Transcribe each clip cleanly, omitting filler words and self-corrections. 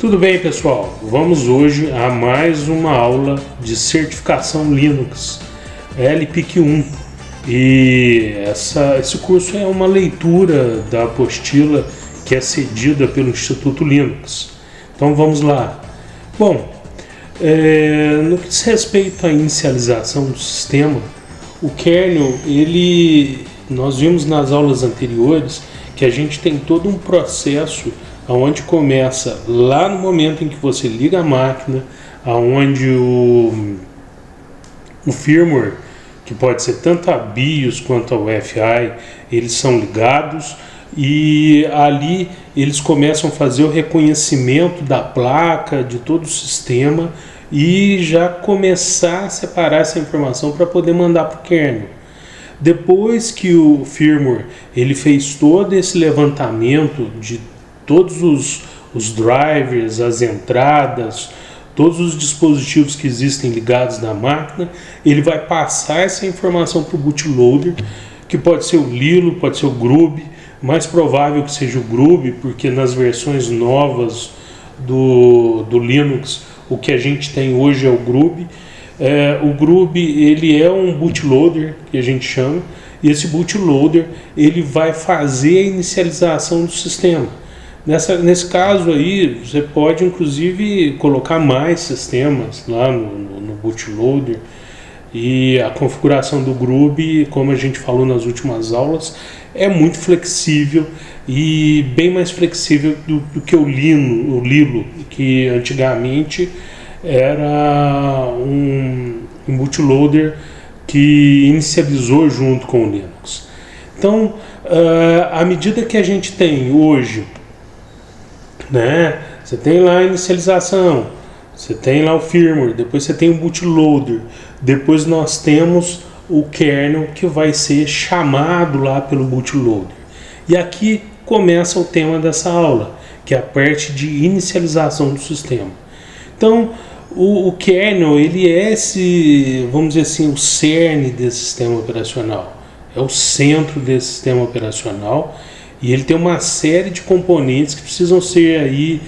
Tudo bem, pessoal? Vamos hoje a mais uma aula de certificação Linux, LPIC-1. E esse curso é uma leitura da apostila que é cedida pelo Instituto Linux. Então vamos lá. Bom, no que diz respeito à inicialização do sistema, o kernel, nós vimos nas aulas anteriores que a gente tem todo um processo onde começa lá no momento em que você liga a máquina, onde o firmware, que pode ser tanto a BIOS quanto a UEFI, eles são ligados e ali eles começam a fazer o reconhecimento da placa, de todo o sistema e já começar a separar essa informação para poder mandar para o kernel. Depois que o firmware ele fez todo esse levantamento de todos os drivers, as entradas, todos os dispositivos que existem ligados na máquina, ele vai passar essa informação para o bootloader, que pode ser o Lilo, pode ser o Grub, mais provável que seja o Grub, porque nas versões novas do Linux, o que a gente tem hoje é o Grub. O Grub ele é um bootloader, que a gente chama, e esse bootloader ele vai fazer a inicialização do sistema. Nesse caso aí, você pode inclusive colocar mais sistemas lá no bootloader, e a configuração do Grub, como a gente falou nas últimas aulas, é muito flexível e bem mais flexível do que o Lilo, que antigamente era um bootloader que inicializou junto com o Linux. Então, à medida que a gente tem hoje, você tem lá a inicialização, você tem lá o firmware, depois você tem o bootloader, depois nós temos o kernel que vai ser chamado lá pelo bootloader. E aqui começa o tema dessa aula, que é a parte de inicialização do sistema. Então, o kernel, ele é vamos dizer assim, o cerne desse sistema operacional, é o centro desse sistema operacional. E ele tem uma série de componentes que precisam ser aí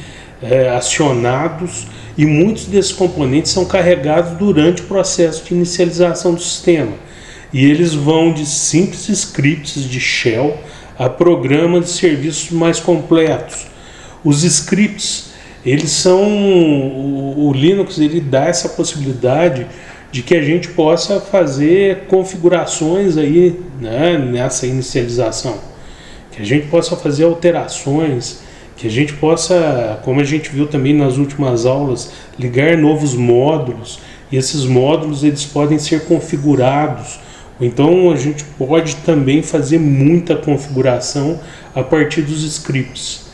acionados, e muitos desses componentes são carregados durante o processo de inicialização do sistema. E eles vão de simples scripts de shell a programas de serviços mais completos. Os scripts, eles são o Linux, ele dá essa possibilidade de que a gente possa fazer configurações aí, nessa inicialização. Que a gente possa fazer alterações, que a gente possa, como a gente viu também nas últimas aulas, ligar novos módulos, e esses módulos eles podem ser configurados. Então a gente pode também fazer muita configuração a partir dos scripts.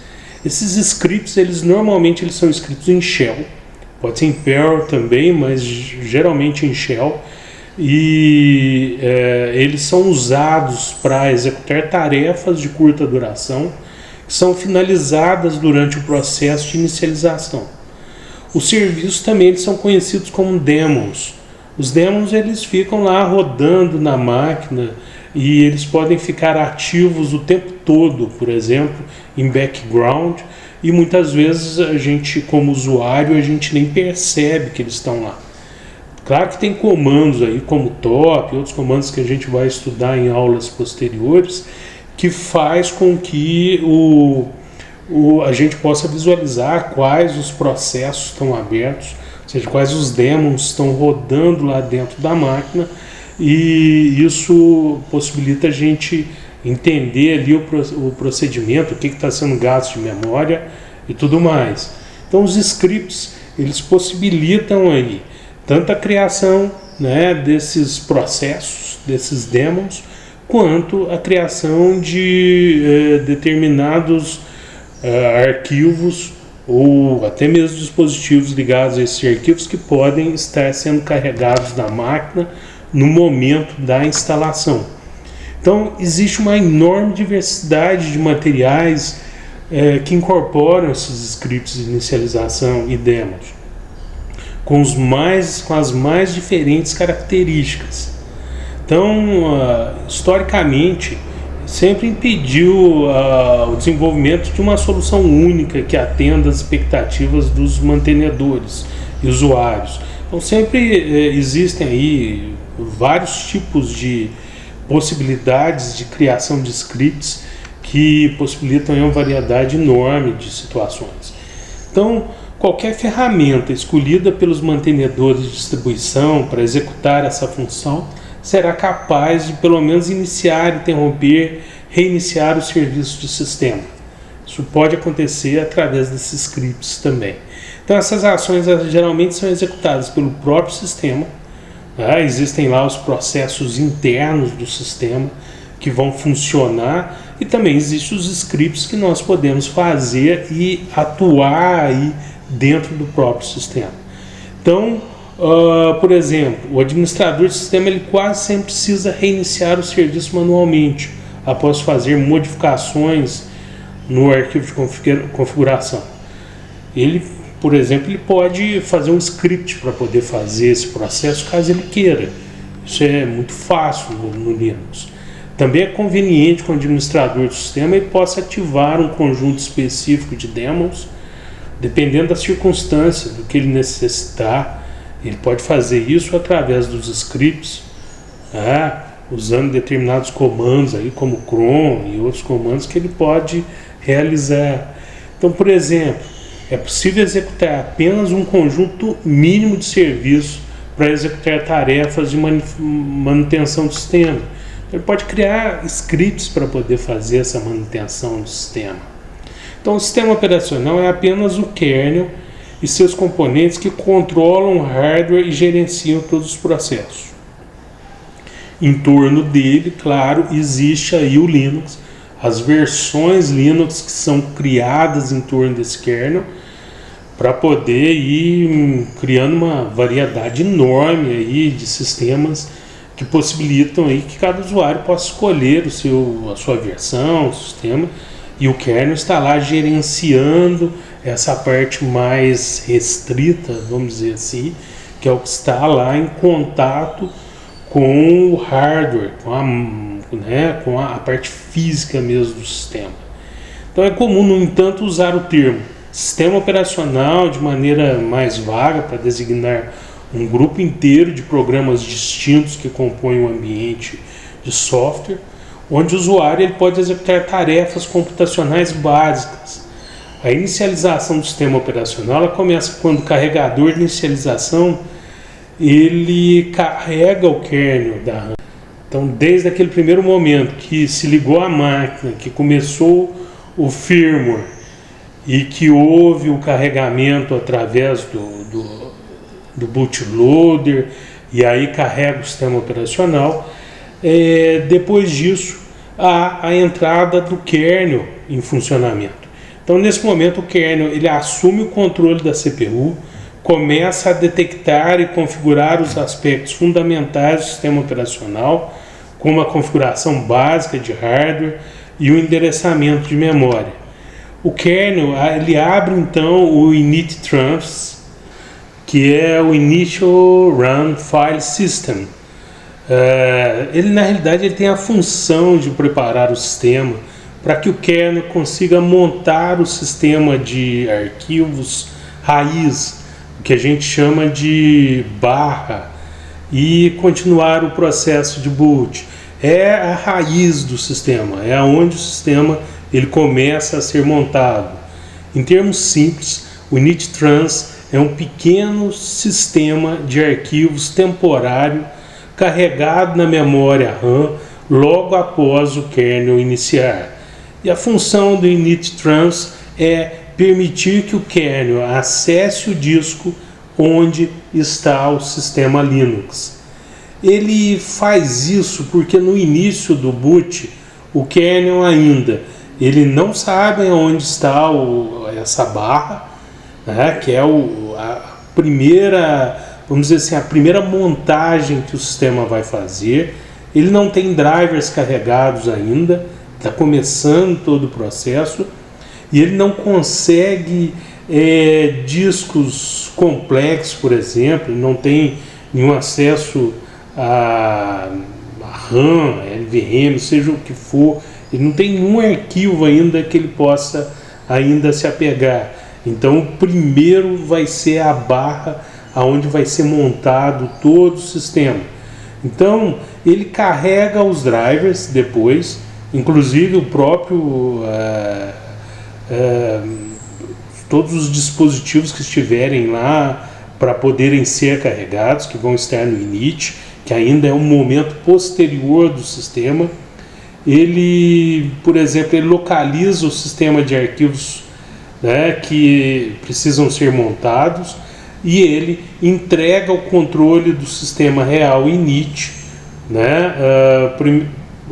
Esses scripts, normalmente são escritos em shell, pode ser em Perl também, mas geralmente em shell. E eles são usados para executar tarefas de curta duração que são finalizadas durante o processo de inicialização. Os serviços também eles são conhecidos como daemons. Os daemons eles ficam lá rodando na máquina e eles podem ficar ativos o tempo todo, por exemplo, em background, e muitas vezes a gente, como usuário, a gente nem percebe que eles estão lá. Claro que tem comandos aí como top, outros comandos que a gente vai estudar em aulas posteriores, que faz com que a gente possa visualizar quais os processos estão abertos, ou seja, quais os daemons estão rodando lá dentro da máquina, e isso possibilita a gente entender ali o procedimento, o que está sendo gasto de memória e tudo mais. Então os scripts, eles possibilitam aí tanto a criação desses processos, desses daemons, quanto a criação de determinados arquivos ou até mesmo dispositivos ligados a esses arquivos que podem estar sendo carregados na máquina no momento da instalação. Então, existe uma enorme diversidade de materiais que incorporam esses scripts de inicialização e daemons, com as mais diferentes características. Então, historicamente, sempre impediu o desenvolvimento de uma solução única que atenda às expectativas dos mantenedores e usuários. Então sempre existem aí vários tipos de possibilidades de criação de scripts que possibilitam uma variedade enorme de situações. Então, qualquer ferramenta escolhida pelos mantenedores de distribuição para executar essa função será capaz de pelo menos iniciar, interromper, reiniciar o serviço de sistema. Isso pode acontecer através desses scripts também. Então essas ações geralmente são executadas pelo próprio sistema. Existem lá os processos internos do sistema que vão funcionar, e também existem os scripts que nós podemos fazer e atuar aí dentro do próprio sistema. Então, por exemplo, o administrador de sistema ele quase sempre precisa reiniciar o serviço manualmente após fazer modificações no arquivo de configuração. Ele, por exemplo, ele pode fazer um script para poder fazer esse processo caso ele queira. Isso é muito fácil no Linux. Também é conveniente que o administrador do sistema ele possa ativar um conjunto específico de daemons, dependendo da circunstância, do que ele necessitar. Ele pode fazer isso através dos scripts, usando determinados comandos, aí, como cron e outros comandos que ele pode realizar. Então, por exemplo, é possível executar apenas um conjunto mínimo de serviços para executar tarefas de manutenção do sistema. Ele pode criar scripts para poder fazer essa manutenção do sistema. Então, o sistema operacional é apenas o kernel e seus componentes que controlam o hardware e gerenciam todos os processos. Em torno dele, claro, existe aí o Linux, as versões Linux que são criadas em torno desse kernel para poder ir criando uma variedade enorme aí de sistemas que possibilitam aí que cada usuário possa escolher a sua versão, o sistema, e o kernel está lá gerenciando essa parte mais restrita, vamos dizer assim, que é o que está lá em contato com o hardware, com a parte física mesmo do sistema. Então é comum, no entanto, usar o termo sistema operacional de maneira mais vaga para designar um grupo inteiro de programas distintos que compõem um ambiente de software, onde o usuário ele pode executar tarefas computacionais básicas. A inicialização do sistema operacional ela começa quando o carregador de inicialização ele carrega o kernel da RAM. Então, desde aquele primeiro momento que se ligou a máquina, que começou o firmware e que houve o carregamento através do bootloader, e aí carrega o sistema operacional. Depois disso, há a entrada do kernel em funcionamento. Então, nesse momento, o kernel ele assume o controle da CPU, começa a detectar e configurar os aspectos fundamentais do sistema operacional, como a configuração básica de hardware e o endereçamento de memória. O kernel ele abre então o init-trans, que é o Initial Run File System. Ele na realidade ele tem a função de preparar o sistema para que o kernel consiga montar o sistema de arquivos raiz, o que a gente chama de barra, e continuar o processo de boot. É a raiz do sistema, é onde o sistema ele começa a ser montado. Em termos simples, o init-trans é um pequeno sistema de arquivos temporário carregado na memória RAM logo após o kernel iniciar. E a função do init-trans é permitir que o kernel acesse o disco onde está o sistema Linux. Ele faz isso porque no início do boot, o kernel ainda ele não sabe onde está essa barra, que é a primeira, vamos dizer assim, a primeira montagem que o sistema vai fazer. Ele não tem drivers carregados ainda, está começando todo o processo, e ele não consegue discos complexos, por exemplo, não tem nenhum acesso a RAM, LVM, seja o que for ele não tem nenhum arquivo ainda que ele possa ainda se apegar. Então o primeiro vai ser a barra aonde vai ser montado todo o sistema. Então ele carrega os drivers depois, inclusive o próprio todos os dispositivos que estiverem lá para poderem ser carregados, que vão estar no init, que ainda é um momento posterior do sistema. Ele, por exemplo, ele localiza o sistema de arquivos, né, que precisam ser montados, e ele entrega o controle do sistema real init, né,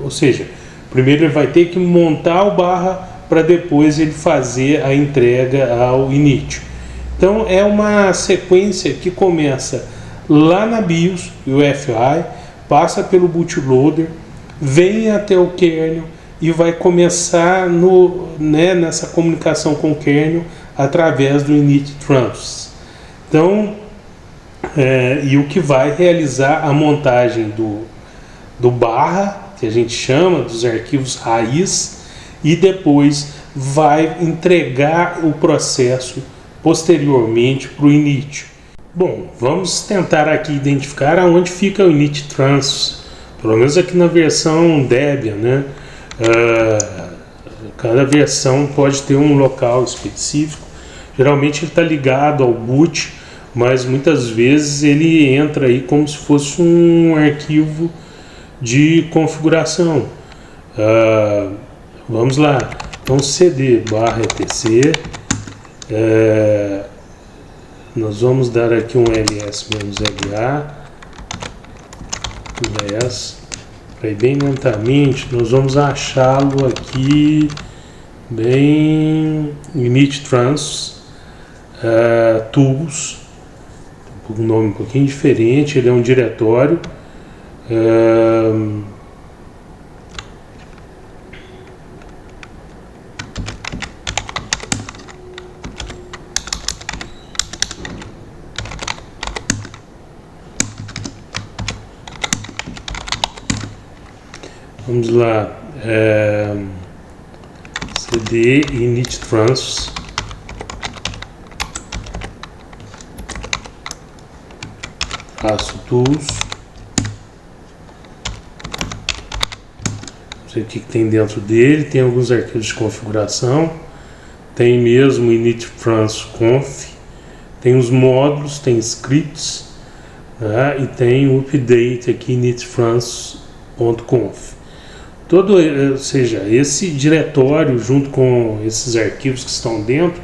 ou seja, primeiro ele vai ter que montar o barra para depois ele fazer a entrega ao init. Então é uma sequência que começa lá na BIOS, UEFI, passa pelo bootloader, vem até o kernel e vai começar nessa comunicação com o kernel através do init transfers. Então, e o que vai realizar a montagem do barra, que a gente chama dos arquivos raiz, e depois vai entregar o processo posteriormente para o init. Bom, vamos tentar aqui identificar aonde fica o init transfers, pelo menos aqui na versão Debian, né? Cada versão pode ter um local específico. Geralmente ele está ligado ao boot, mas muitas vezes ele entra aí como se fosse um arquivo de configuração. Vamos lá, então cd /etc, nós vamos dar aqui um ls-la, para ir bem lentamente, nós vamos achá-lo aqui, bem, init transfers, tools, um nome um pouquinho diferente, ele é um diretório, vamos lá, cd init transfers, faço tools, não sei o que tem dentro dele, tem alguns arquivos de configuração, tem mesmo init transfers conf, tem os módulos, tem scripts, né, e tem o update aqui init transfers.conf. Ou seja, esse diretório junto com esses arquivos que estão dentro,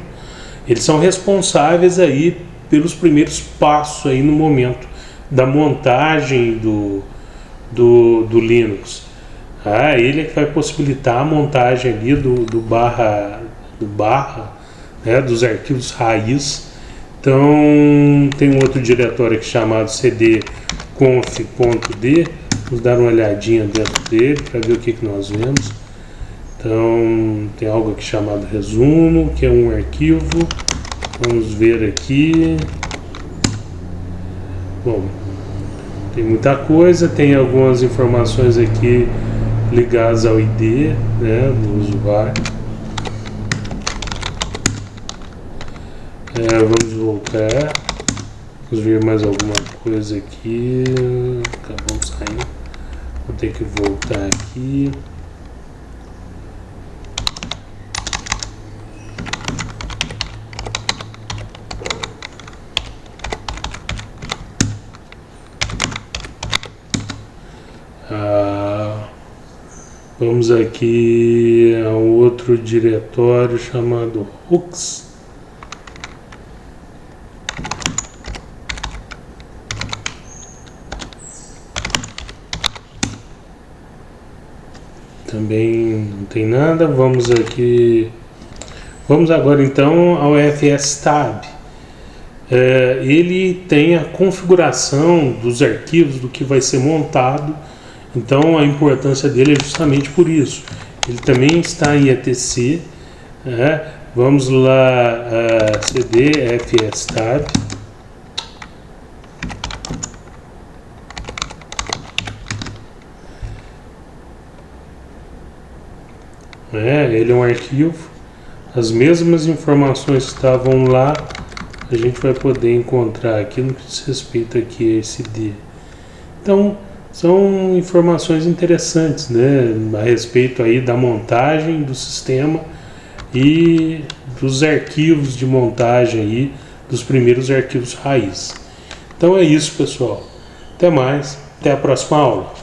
eles são responsáveis aí pelos primeiros passos aí no momento da montagem do Linux. Ele é que vai possibilitar a montagem ali do barra, né, dos arquivos raiz. Então tem um outro diretório aqui chamado cdconf.d. Vamos dar uma olhadinha dentro dele para ver o que nós vemos. Então tem algo aqui chamado resumo, que é um arquivo. Vamos ver aqui. Bom, tem muita coisa, tem algumas informações aqui ligadas ao ID, né, do usuário. Vamos voltar. Vamos ver mais alguma coisa aqui. Acabou saindo. Vou ter que voltar aqui. Vamos aqui a outro diretório chamado hooks. Também não tem nada. Vamos aqui. Vamos agora então ao fstab. Ele tem a configuração dos arquivos do que vai ser montado. Então a importância dele é justamente por isso. Ele também está em etc. Vamos lá, cd fstab. né? Ele é um arquivo, as mesmas informações que estavam lá a gente vai poder encontrar aqui no que diz respeito aqui a esse D. Então são informações interessantes, né, a respeito aí da montagem do sistema e dos arquivos de montagem aí, dos primeiros arquivos raiz. Então é isso, pessoal. Até mais, até a próxima aula.